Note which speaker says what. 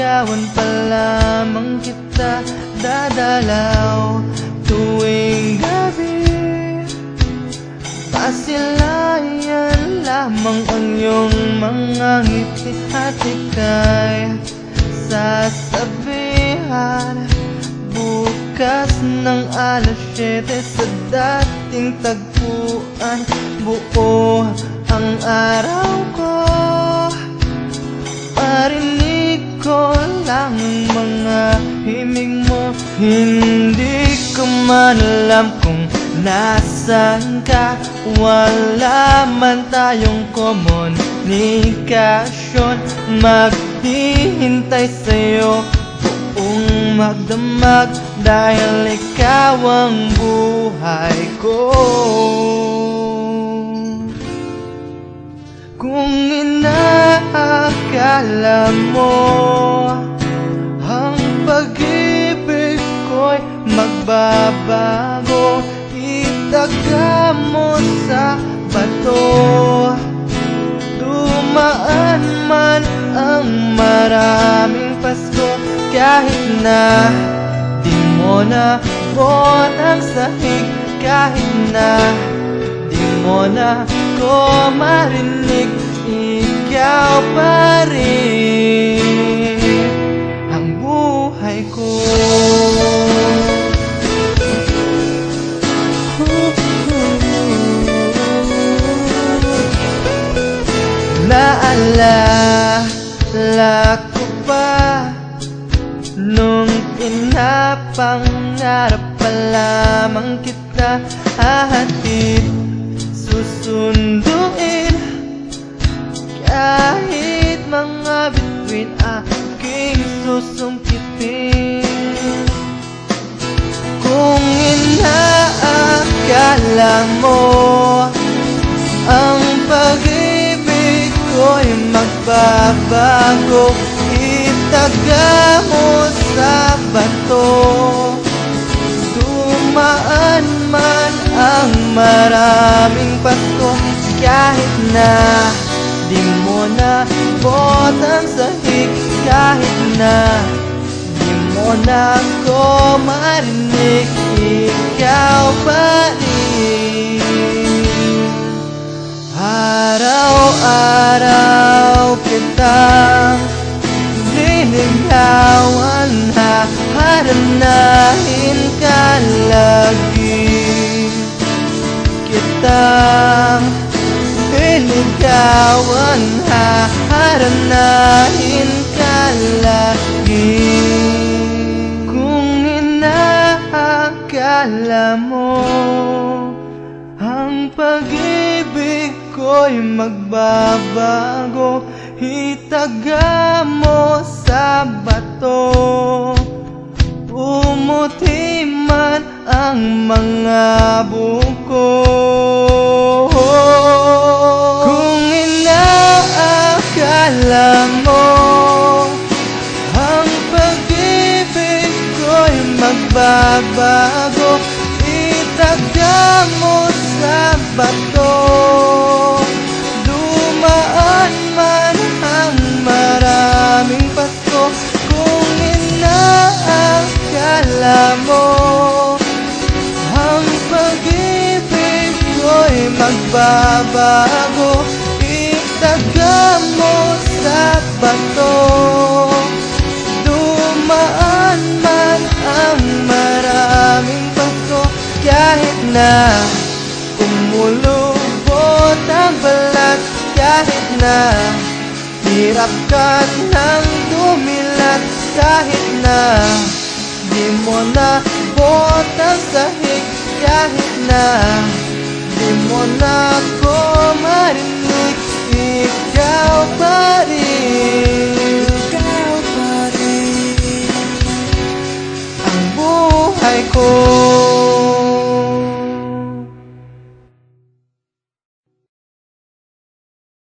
Speaker 1: Nililigawan pa lamang kita dadalaw tuwing gabi. Pasilayan lamang ang iyong mga ngiti at ika'y sasabihan bukas ng alas 7 sa dating tagpuan. Buo ang araw ko, marinig ko lang ang mga himig mo. Hindi ko man alam kung nasaan ka, wala man tayong komunikasyon. Maghihintay sa'yo buong magdamag dahil ikaw ang buhay ko. Kung inaakala mo ang pag-ibig ko'y magbabago, itaga mo sa bato. Dumaan man ang maraming Pasko, kahit na di mo na buot ang sahig, kahit na di mo na ko marinig, ikaw pa rin ang buhay ko. Naalala ko pa nung pinapangarap pa lamang kita hahatid, susunduin kahit mga bituin aking susungkitin. Kung inaakala mo ang pag-ibig ko'y magbabago, itaga mo sa bato. Dumaan man ang maraming Pasko, kahit na di mo na buot ang sahig, kahit na di mo na ko marinig, ikaw pa rin. Araw-araw kitang liligawan, haharanahin ka lagi. Kitang liligawan, haharanahin ka lagi. Kung inaakala mo ang pag-ibig ko'y magbabago, itaga mo sa bato. Pumuti man ang mga buko. Kung inaakala mo ang pag-ibig ko'y magbabago, itaga mo sa bato. Dumaan man ang maraming Pasko, kung inaakala mo ang pag-ibig ko'y magbabago, itaga mo sa bato. Dumaan man ang maraming Pasko, kahit na umulubot ang balat, kahit na hirap ka nang dumilat, kahit na di mo na buot ang sahig, kahit na di mo na ko marinig, ikaw pa rin, ikaw pa rin ang buhay ko.